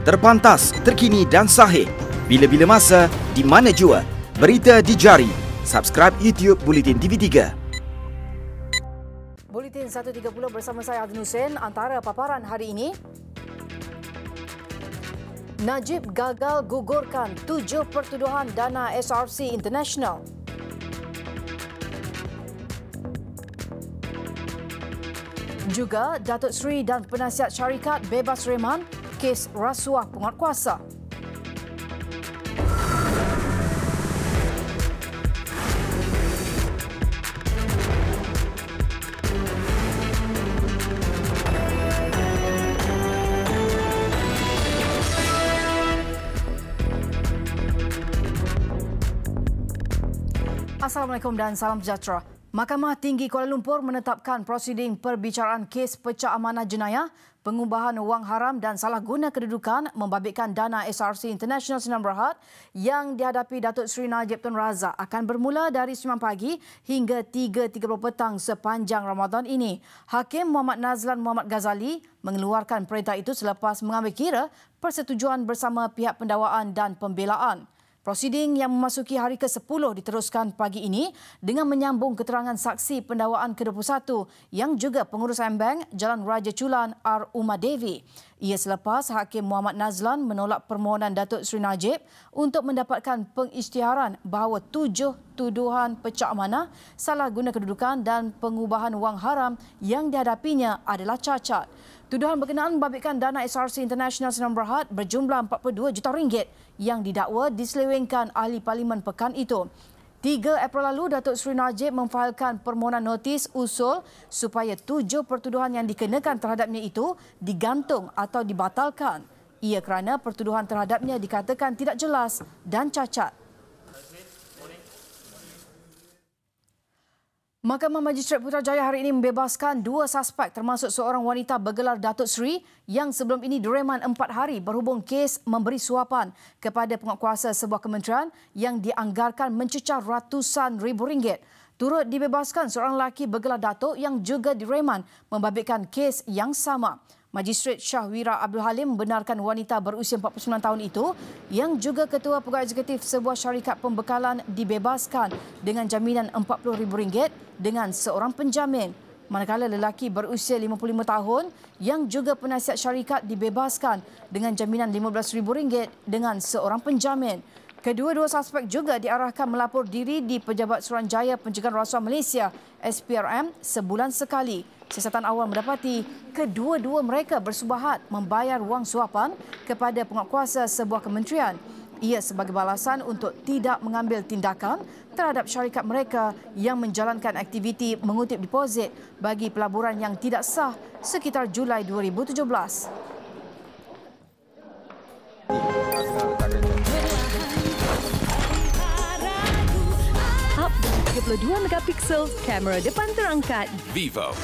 Terpantas, terkini dan sahih. Bila-bila masa, di mana jua. Berita di jari. Subscribe YouTube Bulletin TV3. Bulletin 1.30 bersama saya Adin Hussein. Antara paparan hari ini, Najib gagal gugurkan 7 pertuduhan dana SRC International. Juga Datuk Seri dan penasihat syarikat bebas reman kes rasuah penguatkuasa. Assalamualaikum dan salam sejahtera. Mahkamah Tinggi Kuala Lumpur menetapkan prosiding perbicaraan kes pecah amanah jenayah, pengubahan wang haram dan salah guna kedudukan membabitkan dana SRC International Sdn Bhd yang dihadapi Datuk Seri Najib Tun Razak akan bermula dari 9 pagi hingga 3.30 petang sepanjang Ramadan ini. Hakim Muhammad Nazlan Muhammad Ghazali mengeluarkan perintah itu selepas mengambil kira persetujuan bersama pihak pendakwaan dan pembelaan. Prosiding yang memasuki hari ke-10 diteruskan pagi ini dengan menyambung keterangan saksi pendakwaan ke-21 yang juga pengurus Bank Jalan Raja Chulan R. Umar Devi. Ia selepas Hakim Muhammad Nazlan menolak permohonan Datuk Seri Najib untuk mendapatkan pengisytiharan bahawa 7 tuduhan pecah amanah, salah guna kedudukan dan pengubahan wang haram yang dihadapinya adalah cacat. Tuduhan berkenaan membabitkan dana SRC International Sdn Bhd berjumlah 42 juta ringgit yang didakwa diselewengkan ahli parlimen pekan itu. 3 April lalu, Datuk Seri Najib memfailkan permohonan notis usul supaya 7 pertuduhan yang dikenakan terhadapnya itu digantung atau dibatalkan. Ia kerana pertuduhan terhadapnya dikatakan tidak jelas dan cacat. Mahkamah Magistrate Putrajaya hari ini membebaskan 2 suspek termasuk seorang wanita bergelar Datuk Seri yang sebelum ini direman 4 hari berhubung kes memberi suapan kepada penguatkuasa sebuah kementerian yang dianggarkan mencecah ratusan ribu ringgit. Turut dibebaskan seorang lelaki bergelar Datuk yang juga direman membabitkan kes yang sama. Magistrate Syahwira Abdul Halim membenarkan wanita berusia 49 tahun itu yang juga ketua pegawai eksekutif sebuah syarikat pembekalan dibebaskan dengan jaminan RM40,000 dengan seorang penjamin. Manakala lelaki berusia 55 tahun yang juga penasihat syarikat dibebaskan dengan jaminan RM15,000 dengan seorang penjamin. Kedua-dua suspek juga diarahkan melapor diri di Pejabat Suruhanjaya Pencegahan Rasuah Malaysia SPRM sebulan sekali. Siasatan awal mendapati kedua-dua mereka bersubahat membayar wang suapan kepada penguatkuasa sebuah kementerian. Ia sebagai balasan untuk tidak mengambil tindakan terhadap syarikat mereka yang menjalankan aktiviti mengutip deposit bagi pelaburan yang tidak sah sekitar Julai 2017. 32 megapiksel, kamera depan terangkat. Vivo.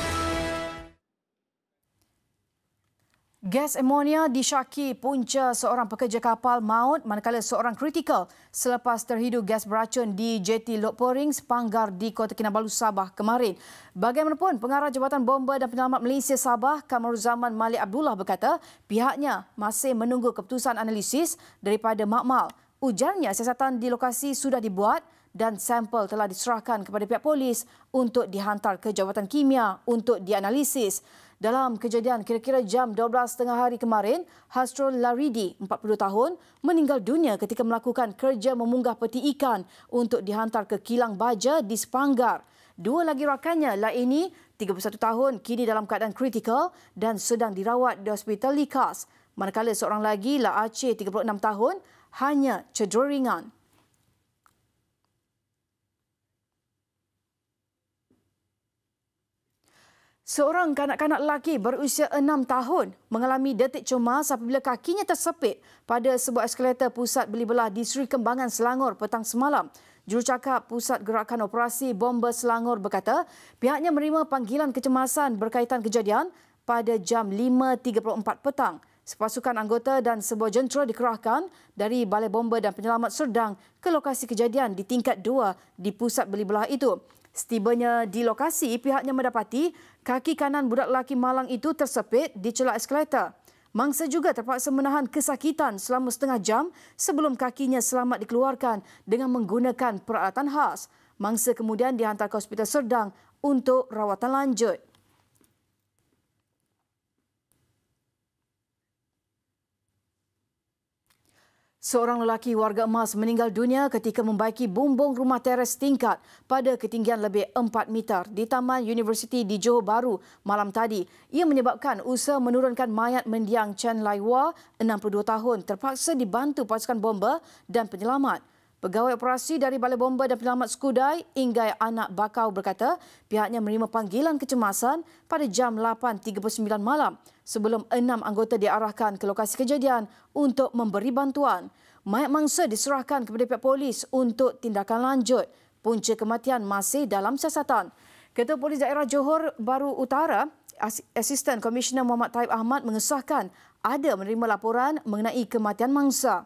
Gas amonia disyaki punca seorang pekerja kapal maut manakala seorang kritikal selepas terhidu gas beracun di jeti Lok Poring Sepanggar di Kota Kinabalu, Sabah kemarin. Bagaimanapun, Pengarah Jabatan Bomba dan Penyelamat Malaysia Sabah, Kamaruzzaman Malik Abdullah berkata pihaknya masih menunggu keputusan analisis daripada Makmal. Ujarnya siasatan di lokasi sudah dibuat dan sampel telah diserahkan kepada pihak polis untuk dihantar ke Jawatan Kimia untuk dianalisis. Dalam kejadian kira-kira jam 12.30 hari kemarin, Hasrul Laridi, 40 tahun, meninggal dunia ketika melakukan kerja memunggah peti ikan untuk dihantar ke kilang baja di Sepanggar. 2 lagi rakannya laini, 31 tahun, kini dalam keadaan kritikal dan sedang dirawat di Hospital Likas. Manakala seorang lagi, La Aceh, 36 tahun, hanya cedera ringan. Seorang kanak-kanak lelaki berusia 6 tahun mengalami detik cemas apabila kakinya tersepit pada sebuah eskalator pusat beli belah di Seri Kembangan, Selangor petang semalam. Jurucakap Pusat Gerakan Operasi Bomba Selangor berkata pihaknya menerima panggilan kecemasan berkaitan kejadian pada jam 5.34 petang. Sepasukan anggota dan sebuah jentera dikerahkan dari Balai Bomba dan Penyelamat Serdang ke lokasi kejadian di tingkat 2 di pusat beli belah itu. Setibanya di lokasi, pihaknya mendapati kaki kanan budak lelaki malang itu tersepit di celah eskalator. Mangsa juga terpaksa menahan kesakitan selama setengah jam sebelum kakinya selamat dikeluarkan dengan menggunakan peralatan khas. Mangsa kemudian dihantar ke Hospital Serdang untuk rawatan lanjut. Seorang lelaki warga emas meninggal dunia ketika membaiki bumbung rumah teres tingkat pada ketinggian lebih 4 meter di Taman Universiti di Johor Bahru malam tadi. Ia menyebabkan usaha menurunkan mayat mendiang Chen Lai Hua, 62 tahun, terpaksa dibantu pasukan bomba dan penyelamat. Pegawai operasi dari Balai Bomba dan Penyelamat Skudai, Inggai Anak Bakau berkata pihaknya menerima panggilan kecemasan pada jam 8.39 malam sebelum 6 anggota diarahkan ke lokasi kejadian untuk memberi bantuan. Mayat mangsa diserahkan kepada pihak polis untuk tindakan lanjut. Punca kematian masih dalam siasatan. Ketua Polis Daerah Johor Bahru Utara, Asisten Komisioner Muhammad Taib Ahmad mengesahkan ada menerima laporan mengenai kematian mangsa.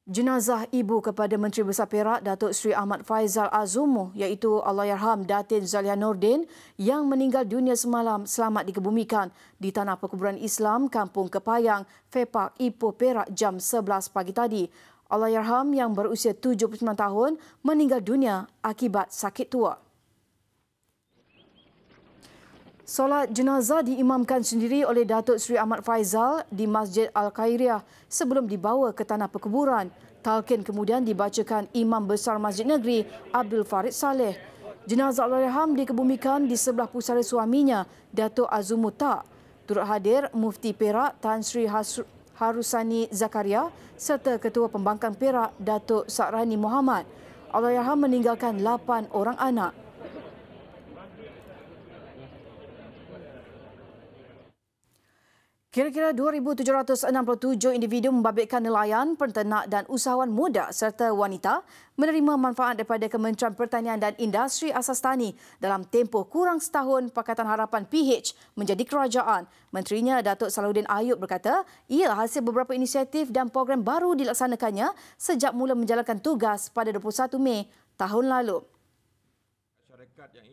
Jenazah ibu kepada Menteri Besar Perak Datuk Seri Ahmad Faizal Azumu iaitu Allahyarham Datin Zalia Nordin yang meninggal dunia semalam selamat dikebumikan di Tanah Perkuburan Islam Kampung Kepayang, Fepak, Ipoh, Perak jam 11 pagi tadi. Allahyarham yang berusia 79 tahun meninggal dunia akibat sakit tua. Solat jenazah diimamkan sendiri oleh Datuk Seri Ahmad Faizal di Masjid Al-Khairiyah sebelum dibawa ke Tanah Perkuburan. Talqin kemudian dibacakan Imam Besar Masjid Negeri Abdul Farid Saleh. Jenazah Allahyarham dikebumikan di sebelah pusara suaminya, Datuk Azumu Tak. Turut hadir Mufti Perak Tan Sri Harusani Zakaria serta Ketua Pembangkang Perak Datuk Sakrani Muhammad. Allahyarham meninggalkan 8 orang anak. Kira-kira 2,767 individu membabitkan nelayan, penternak dan usahawan muda serta wanita menerima manfaat daripada Kementerian Pertanian dan Industri Asas Tani dalam tempoh kurang setahun Pakatan Harapan PH menjadi kerajaan. Menterinya Datuk Salahuddin Ayub berkata ia hasil beberapa inisiatif dan program baru dilaksanakannya sejak mula menjalankan tugas pada 21 Mei tahun lalu.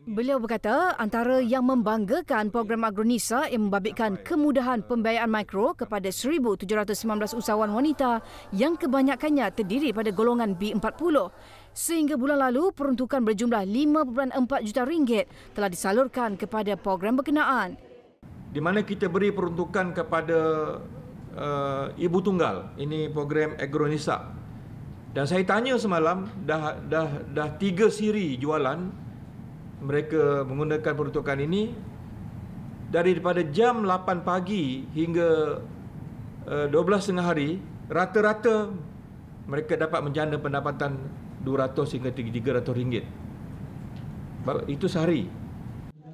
Beliau berkata antara yang membanggakan program Agronisa yang membabitkan kemudahan pembiayaan mikro kepada 1,719 usahawan wanita yang kebanyakannya terdiri pada golongan B40. Sehingga bulan lalu, peruntukan berjumlah 5.4 juta ringgit telah disalurkan kepada program berkenaan. Di mana kita beri peruntukan kepada ibu tunggal, ini program Agronisa. Dan saya tanya semalam, dah 3 siri jualan mereka menggunakan peruntukan ini daripada jam 8 pagi hingga 12 tengah hari, rata-rata mereka dapat menjana pendapatan 200 hingga 300 ringgit. Itu sehari.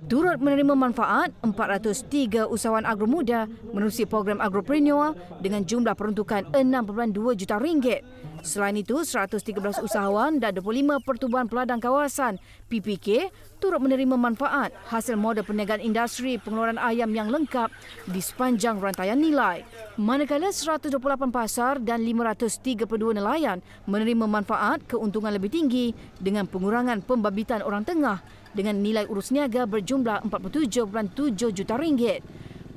Turut menerima manfaat 403 usahawan agro muda menerusi program Agropreneur dengan jumlah peruntukan 6.2 juta ringgit. Selain itu, 113 usahawan dan 25 pertubuhan peladang kawasan PPK turut menerima manfaat hasil model perniagaan industri pengeluaran ayam yang lengkap di sepanjang rantaian nilai. Manakala 128 pasar dan 532 nelayan menerima manfaat keuntungan lebih tinggi dengan pengurangan pembabitan orang tengah dengan nilai urus niaga berjumlah 47.7 juta ringgit.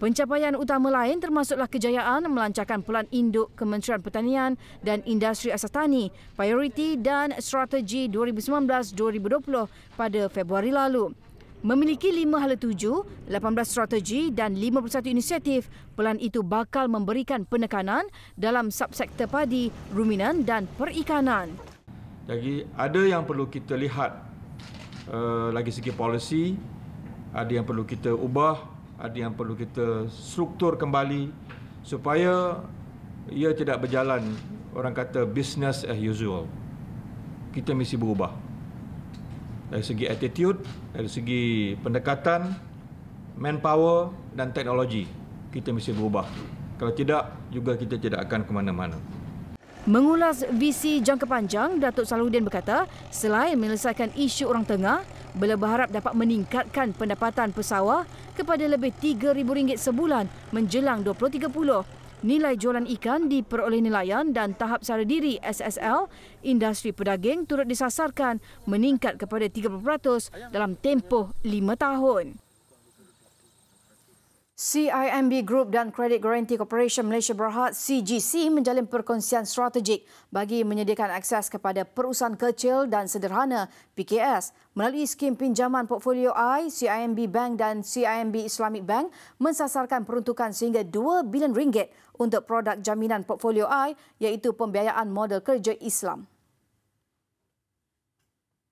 Pencapaian utama lain termasuklah kejayaan melancarkan Pelan Induk Kementerian Pertanian dan Industri Asas Tani, Prioriti dan Strategi 2019-2020 pada Februari lalu. Memiliki 5 hala tuju, 18 strategi dan 51 inisiatif, pelan itu bakal memberikan penekanan dalam subsektor padi, ruminan dan perikanan. Jadi ada yang perlu kita lihat lagi segi polisi, ada yang perlu kita ubah, ada yang perlu kita struktur kembali supaya ia tidak berjalan, orang kata business as usual. Kita mesti berubah. Dari segi attitude, dari segi pendekatan, manpower dan teknologi, kita mesti berubah. Kalau tidak, juga kita tidak akan ke mana-mana. Mengulas visi jangka panjang, Datuk Salahuddin berkata, selain menyelesaikan isu orang tengah, beliau berharap dapat meningkatkan pendapatan pesawah kepada lebih RM3,000 sebulan menjelang 2030. Nilai jualan ikan diperoleh nelayan dan tahap sara diri SSL, industri pedaging turut disasarkan meningkat kepada 30% dalam tempoh 5 tahun. CIMB Group dan Credit Guarantee Corporation Malaysia Berhad CGC menjalin perkongsian strategik bagi menyediakan akses kepada perusahaan kecil dan sederhana PKS. Melalui skim pinjaman portfolio I, CIMB Bank dan CIMB Islamic Bank mensasarkan peruntukan sehingga RM2 bilion untuk produk jaminan portfolio I iaitu pembiayaan model kerja Islam.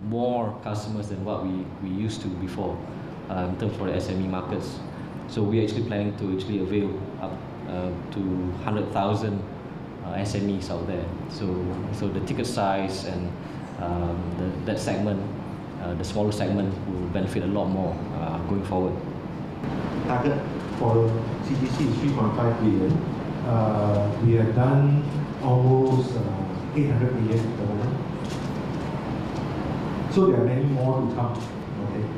More customers than what we used to before in terms for the SME markets. So we are actually planning to avail up to 100,000 SMEs out there. So the ticket size and that segment, the smaller segment, will benefit a lot more going forward. Target for CGC is 3.5 billion. We have done almost 800 million at the moment. So there are many more to come. Okay.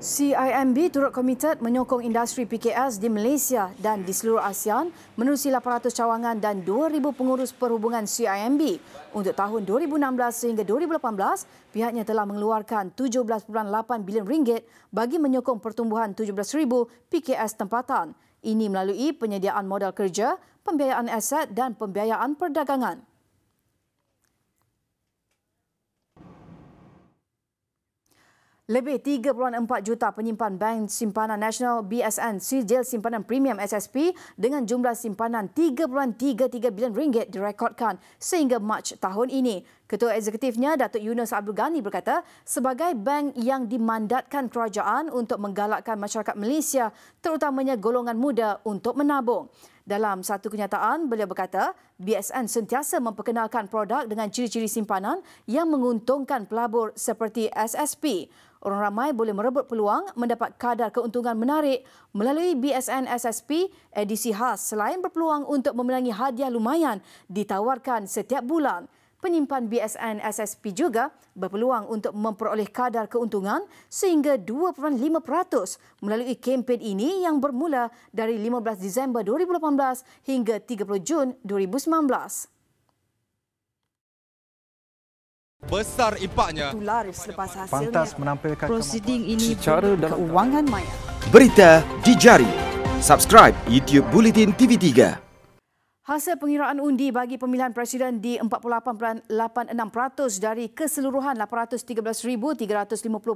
CIMB turut komited menyokong industri PKS di Malaysia dan di seluruh ASEAN menerusi 800 cawangan dan 2,000 pengurus perhubungan CIMB. Untuk tahun 2016 sehingga 2018, pihaknya telah mengeluarkan RM17.8 bilion bagi menyokong pertumbuhan 17,000 PKS tempatan. Ini melalui penyediaan modal kerja, pembiayaan aset dan pembiayaan perdagangan. Lebih 3.4 juta penyimpan Bank Simpanan Nasional BSN Sijil Simpanan Premium SSP dengan jumlah simpanan RM3.33 bilion direkodkan sehingga Mac tahun ini. Ketua Eksekutifnya Datuk Yunus Abdul Ghani berkata, sebagai bank yang dimandatkan kerajaan untuk menggalakkan masyarakat Malaysia, terutamanya golongan muda untuk menabung. Dalam satu kenyataan, beliau berkata, BSN sentiasa memperkenalkan produk dengan ciri-ciri simpanan yang menguntungkan pelabur seperti SSP. Orang ramai boleh merebut peluang mendapat kadar keuntungan menarik melalui BSN SSP edisi khas selain berpeluang untuk memenangi hadiah lumayan ditawarkan setiap bulan. Penyimpan BSN SSP juga berpeluang untuk memperoleh kadar keuntungan sehingga 2.5% melalui kempen ini yang bermula dari 15 Disember 2018 hingga 30 Jun 2019. Besar impaknya. Laris selepas hasilnya. Pantas menampilkan prosiding ini secara dalam keuangan maya. Berita di jari. Subscribe YouTube Bulletin TV3. Hasil pengiraan undi bagi pemilihan presiden di 48.86% dari keseluruhan 813,350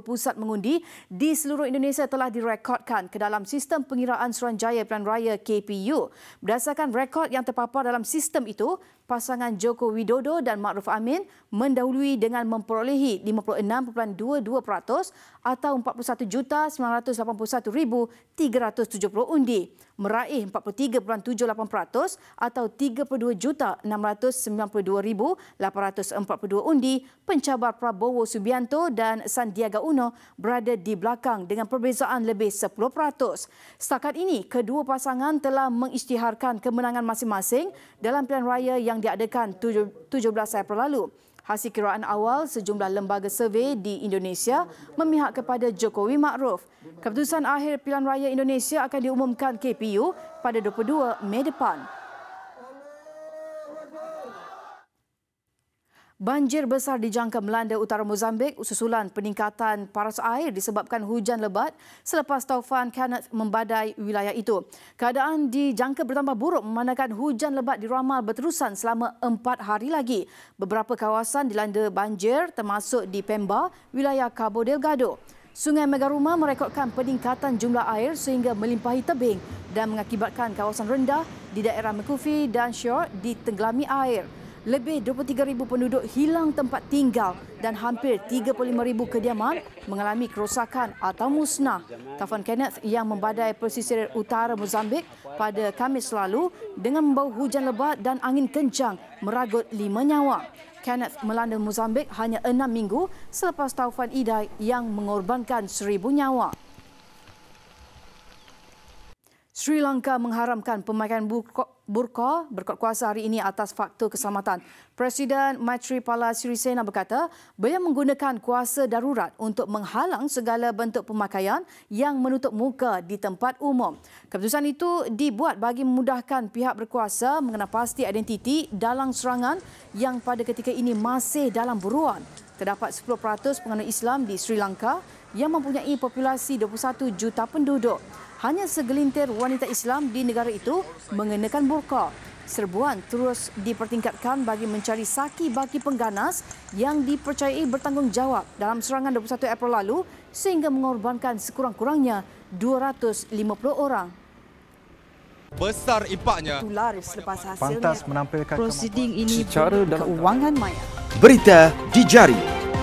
pusat mengundi di seluruh Indonesia telah direkodkan ke dalam sistem pengiraan Suruhanjaya Pilihan Raya KPU. Berdasarkan rekod yang terpapar dalam sistem itu, pasangan Joko Widodo dan Ma'ruf Amin mendahului dengan memperolehi 56.22% atau 41,981,370 undi, meraih 43.78% atau 32,692,842 undi. Pencabar Prabowo Subianto dan Sandiaga Uno berada di belakang dengan perbezaan lebih 10%. Setakat ini, kedua pasangan telah mengisytiharkan kemenangan masing-masing dalam pilihan raya yang diadakan 17 April lalu. Hasil kiraan awal sejumlah lembaga survey di Indonesia memihak kepada Jokowi Ma'ruf. Keputusan akhir pilihan raya Indonesia akan diumumkan KPU pada 22 Mei depan. Banjir besar dijangka melanda utara Mozambik susulan peningkatan paras air disebabkan hujan lebat selepas taufan Kenneth membadai wilayah itu. Keadaan dijangka bertambah buruk memandangkan hujan lebat diramal berterusan selama 4 hari lagi. Beberapa kawasan dilanda banjir termasuk di Pemba, wilayah Cabo Delgado. Sungai Megaruma merekodkan peningkatan jumlah air sehingga melimpahi tebing dan mengakibatkan kawasan rendah di daerah Mekufi dan Shore ditenggelami air. Lebih 23,000 penduduk hilang tempat tinggal dan hampir 35,000 kediaman mengalami kerosakan atau musnah. Taufan Kenneth yang membadai pesisir utara Mozambik pada Khamis lalu dengan membawa hujan lebat dan angin kencang meragut 5 nyawa. Kenneth melanda Mozambik hanya 6 minggu selepas taufan Idai yang mengorbankan 1,000 nyawa. Sri Lanka mengharamkan pemakaian burqa berkuat kuasa hari ini atas faktor keselamatan. Presiden Maithripala Sirisena berkata beliau menggunakan kuasa darurat untuk menghalang segala bentuk pemakaian yang menutup muka di tempat umum. Keputusan itu dibuat bagi memudahkan pihak berkuasa mengenal pasti identiti dalam serangan yang pada ketika ini masih dalam buruan. Terdapat 10% penganut Islam di Sri Lanka yang mempunyai populasi 21 juta penduduk. Hanya segelintir wanita Islam di negara itu mengenakan burqa. Serbuan terus dipertingkatkan bagi mencari saki-baki pengganas yang dipercayai bertanggungjawab dalam serangan 21 April lalu sehingga mengorbankan sekurang-kurangnya 250 orang. Besar impaknya. Tular selepas hasilnya Pantas menampilkan prosiding ini secara dalam keuangan maya. Berita di jari.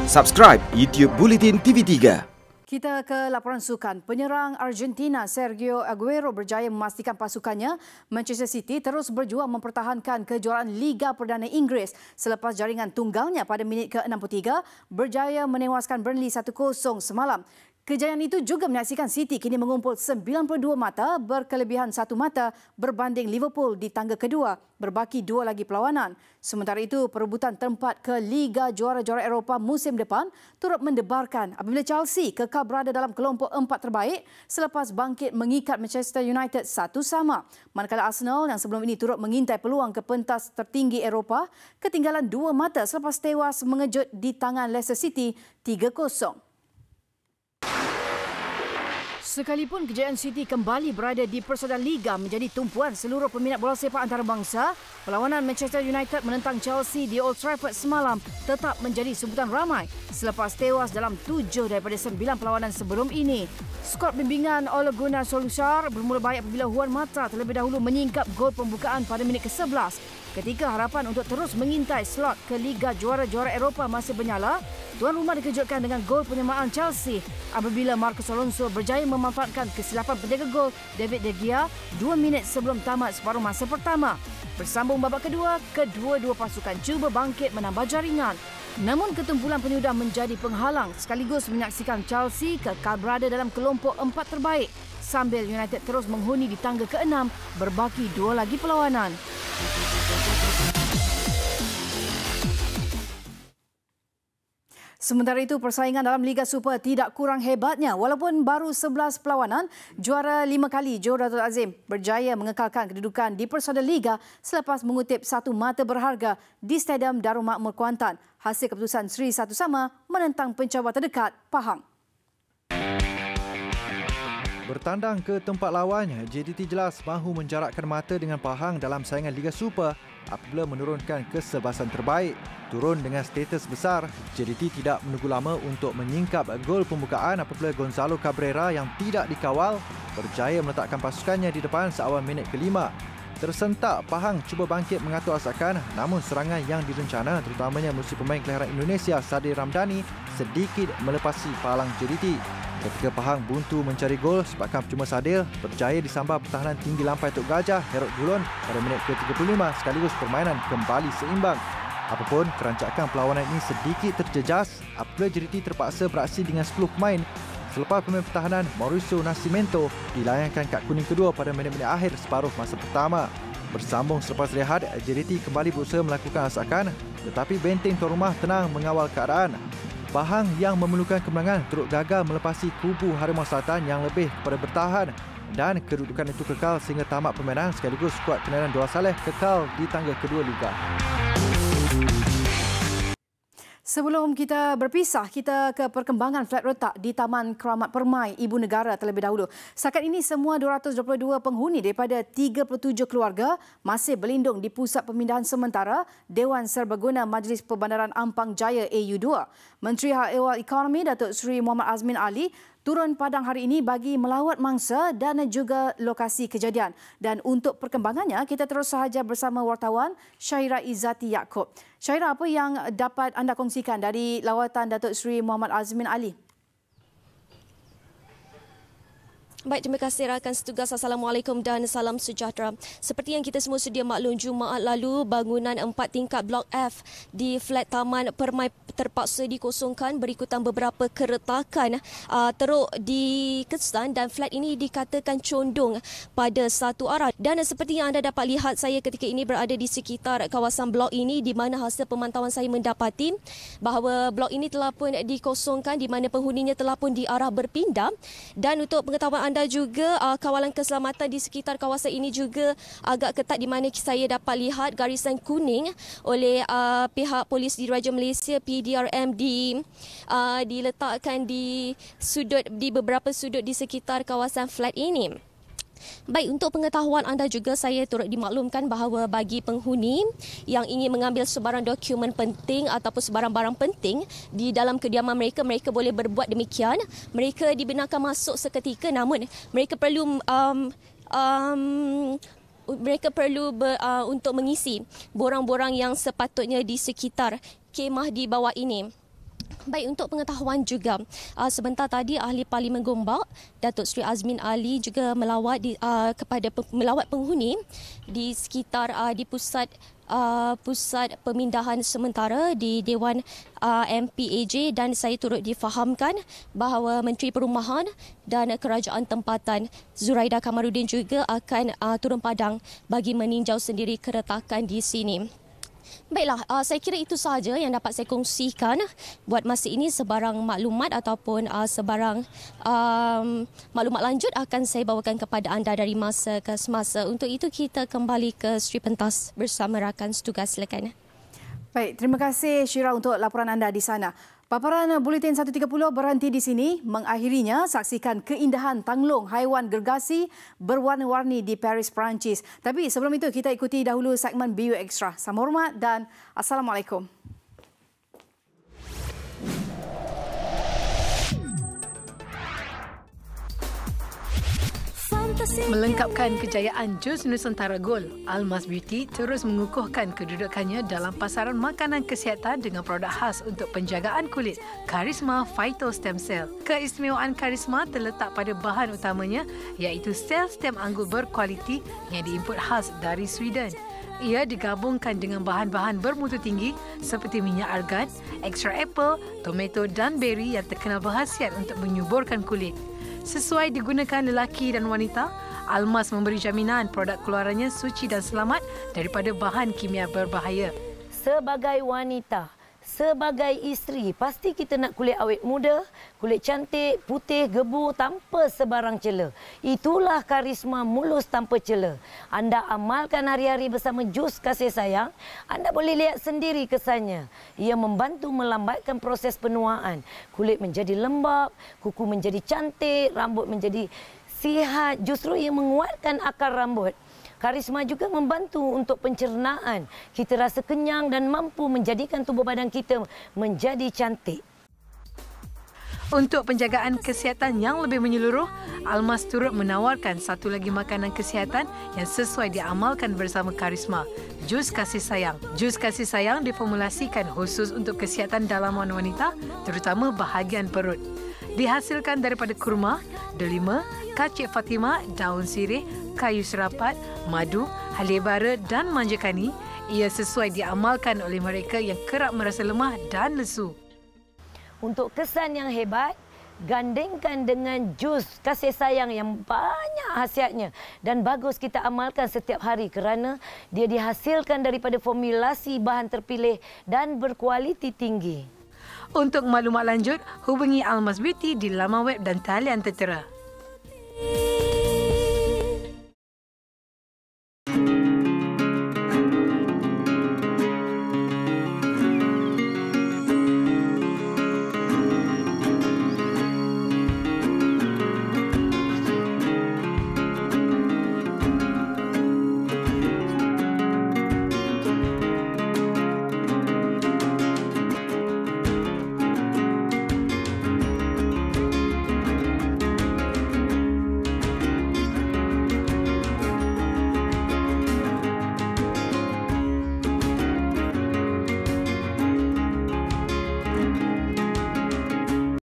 Subscribe YouTube Bulletin TV3. Kita ke laporan sukan. Penyerang Argentina Sergio Aguero berjaya memastikan pasukannya Manchester City terus berjuang mempertahankan kejuaraan Liga Perdana Inggeris selepas jaringan tunggalnya pada minit ke-63 berjaya menewaskan Burnley 1-0 semalam. Kejayaan itu juga menyaksikan City kini mengumpul 92 mata berkelebihan 1 mata berbanding Liverpool di tangga kedua, berbaki 2 lagi perlawanan. Sementara itu, perebutan tempat ke Liga Juara-Juara Eropah musim depan turut mendebarkan apabila Chelsea kekal berada dalam kelompok 4 terbaik selepas bangkit mengikat Manchester United 1-1. Manakala Arsenal yang sebelum ini turut mengintai peluang ke pentas tertinggi Eropah ketinggalan 2 mata selepas tewas mengejut di tangan Leicester City 3-0. Sekalipun kejayaan City kembali berada di persaudaraan Liga menjadi tumpuan seluruh peminat bola sepak antarabangsa, perlawanan Manchester United menentang Chelsea di Old Trafford semalam tetap menjadi sebutan ramai selepas tewas dalam 7 daripada 9 perlawanan sebelum ini. Skuad bimbingan Ole Gunnar Solskjaer bermula baik apabila Juan Mata terlebih dahulu menyingkap gol pembukaan pada minit ke-11. Ketika harapan untuk terus mengintai slot ke Liga Juara-Juara Eropah masih bernyala, tuan rumah dikejutkan dengan gol penyamaan Chelsea apabila Marcos Alonso berjaya memanfaatkan kesilapan penjaga gol David De Gea 2 minit sebelum tamat separuh masa pertama. Bersambung babak kedua, kedua-dua pasukan cuba bangkit menambah jaringan. Namun ketumpulan penyudah menjadi penghalang sekaligus menyaksikan Chelsea kekal berada dalam kelompok 4 terbaik sambil United terus menghuni di tangga ke-6 berbaki 2 lagi perlawanan. Sementara itu, persaingan dalam Liga Super tidak kurang hebatnya. Walaupun baru 11 perlawanan, juara 5 kali Joe Dato' Azim berjaya mengekalkan kedudukan di persaudaraan Liga selepas mengutip 1 mata berharga di Stadium Darul Makmur Kuantan. Hasil keputusan Seri 1 sama menentang pencabar terdekat Pahang. Bertandang ke tempat lawan, JDT jelas mahu menjarakkan mata dengan Pahang dalam saingan Liga Super apabila menurunkan kesebasan terbaik. Turun dengan status besar, JDT tidak menunggu lama untuk menyingkap gol pembukaan apabila Gonzalo Cabrera yang tidak dikawal berjaya meletakkan pasukannya di depan seawal minit ke-5. Tersentak, Pahang cuba bangkit mengatur asakan, namun serangan yang direncana terutamanya melalui pemain kelahiran Indonesia Sadir Ramdhani sedikit melepasi palang JDT. Ketika Pahang buntu mencari gol sebabkan cuma Sadir berjaya disambar pertahanan tinggi lampai Tok Gajah Herod Gulon pada minit ke-35 sekaligus permainan kembali seimbang. Apapun, kerancakan perlawanan ini sedikit terjejas apabila JDT terpaksa beraksi dengan 10 pemain selepas pemain pertahanan Mauricio Nascimento dilayangkan kad kuning kedua pada minit-minit akhir separuh masa pertama. Bersambung selepas rehat, JDT kembali berusaha melakukan asakan tetapi benteng tuan rumah tenang mengawal keadaan. Pahang yang memerlukan kemenangan turut gagal melepasi kubu Harimau Selatan yang lebih kepada bertahan dan kedudukan itu kekal sehingga tamat permainan sekaligus skuad Kenalan Dua Saleh kekal di tangga kedua Liga. Sebelum kita berpisah, kita ke perkembangan flat retak di Taman Keramat Permai Ibu Negara terlebih dahulu. Setakat ini semua 222 penghuni daripada 37 keluarga masih berlindung di Pusat Pemindahan Sementara Dewan Serbaguna Majlis Perbandaran Ampang Jaya AU2. Menteri Hal Ehwal Ekonomi Datuk Seri Muhammad Azmin Ali turun padang hari ini bagi melawat mangsa dan juga lokasi kejadian. Dan untuk perkembangannya, kita terus sahaja bersama wartawan Syaira Izzati Yaakob. Syaira, apa yang dapat anda kongsikan dari lawatan Datuk Seri Muhammad Azmin Ali? Baik, terima kasih rakan setugas. Assalamualaikum dan salam sejahtera. Seperti yang kita semua sedia maklum, Jumaat lalu bangunan 4 tingkat Blok F di Flat Taman Permai terpaksa dikosongkan berikutan beberapa keretakan teruk dikesan dan flat ini dikatakan condong pada satu arah. Dan seperti yang anda dapat lihat, saya ketika ini berada di sekitar kawasan blok ini di mana hasil pemantauan saya mendapati bahawa blok ini telah pun dikosongkan di mana penghuninya telah pun diarah berpindah. Dan untuk pengetahuan anda juga, kawalan keselamatan di sekitar kawasan ini juga agak ketat di mana saya dapat lihat garisan kuning oleh pihak polis Diraja Malaysia PDRM diletakkan di beberapa sudut di sekitar kawasan flat ini. Baik, untuk pengetahuan anda juga, saya turut dimaklumkan bahawa bagi penghuni yang ingin mengambil sebarang dokumen penting ataupun sebarang-barang penting di dalam kediaman mereka, mereka boleh berbuat demikian. Mereka dibenarkan masuk seketika, namun mereka perlu untuk mengisi borang-borang yang sepatutnya di sekitar kemah di bawah ini. Baik, untuk pengetahuan juga, sebentar tadi Ahli Parlimen Gombak, Datuk Seri Azmin Ali juga melawat penghuni di sekitar di pusat pemindahan sementara di Dewan MPAJ, dan saya turut difahamkan bahawa Menteri Perumahan dan Kerajaan Tempatan Zuraida Kamarudin juga akan turun padang bagi meninjau sendiri keretakan di sini. Baiklah, saya kira itu sahaja yang dapat saya kongsikan buat masa ini. Sebarang maklumat ataupun sebarang maklumat lanjut akan saya bawakan kepada anda dari masa ke semasa. Untuk itu kita kembali ke Sri Pentas bersama rakan setugas, silakan. Baik, terima kasih Syira untuk laporan anda di sana. Paparan Buletin 1.30 berhenti di sini. Mengakhirinya, saksikan keindahan tanglung haiwan gergasi berwarna-warni di Paris, Perancis. Tapi sebelum itu, kita ikuti dahulu segmen BU Extra. Sama hormat dan Assalamualaikum. Melengkapkan kejayaan Jus Nusantara Gold, Almas Beauty terus mengukuhkan kedudukannya dalam pasaran makanan kesihatan dengan produk khas untuk penjagaan kulit, Karisma Phyto Stem Cell. Keistimewaan Karisma terletak pada bahan utamanya iaitu sel stem anggur berkualiti yang diimport khas dari Sweden. Ia digabungkan dengan bahan-bahan bermutu tinggi seperti minyak argan, ekstra apple, tomato dan beri yang terkenal berkhasiat untuk menyuburkan kulit. Sesuai digunakan lelaki dan wanita, Almas memberi jaminan produk keluarannya suci dan selamat daripada bahan kimia berbahaya. Sebagai wanita, sebagai isteri, pasti kita nak kulit awet muda, kulit cantik, putih, gebu tanpa sebarang cela. Itulah Karisma mulus tanpa cela. Anda amalkan hari-hari bersama jus kasih sayang, anda boleh lihat sendiri kesannya. Ia membantu melambatkan proses penuaan. Kulit menjadi lembap, kuku menjadi cantik, rambut menjadi sihat. Justru ia menguatkan akar rambut. Karisma juga membantu untuk pencernaan. Kita rasa kenyang dan mampu menjadikan tubuh badan kita menjadi cantik. Untuk penjagaan kesihatan yang lebih menyeluruh, Almas turut menawarkan satu lagi makanan kesihatan yang sesuai diamalkan bersama Karisma, Jus Kasih Sayang. Jus Kasih Sayang diformulasikan khusus untuk kesihatan dalaman wanita, terutama bahagian perut. Dihasilkan daripada kurma, delima, kacik Fatimah, daun sirih, kayu serapat, madu, halia bara dan manjakani. Ia sesuai diamalkan oleh mereka yang kerap merasa lemah dan lesu. Untuk kesan yang hebat, gandingkan dengan jus kasih sayang yang banyak khasiatnya dan bagus kita amalkan setiap hari kerana dia dihasilkan daripada formulasi bahan terpilih dan berkualiti tinggi. Untuk maklumat lanjut, hubungi Almas Beauty di laman web dan talian tertera.